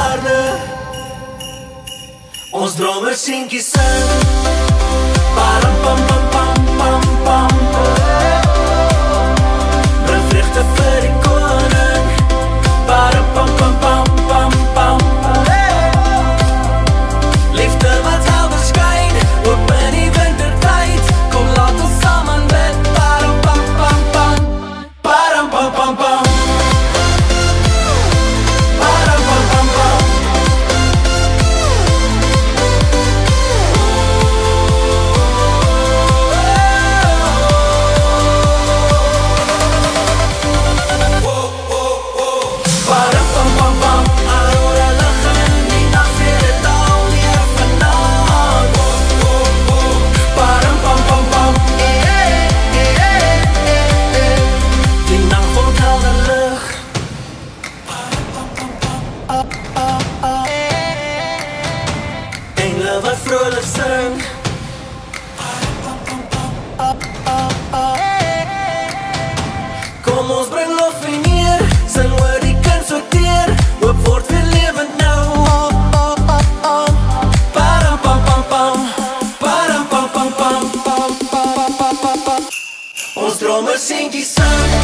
aarde. Ons drome seentjie sing. Param pam pam pam pam pam. Bring vreugde vir die koning. Param pam pam pam pam pam. Liefde wat helder skyn, op in die wintertyd. Kom laat ons samen bid. Param pam pam pam. Param pam pam pam. Param pam pam pam. Param pam pam pam. Aurora lig in die nag, weer het alweer vanaand. Param pam pam pam. Die nag word helder lig. Engele wat vrolijk sing. Kom ons bring lof en eer, sing oor die kind so teer, hoop word weer lewend nou. Param pam pam pam. Param pam pam pam. Ons drome seentjie sing.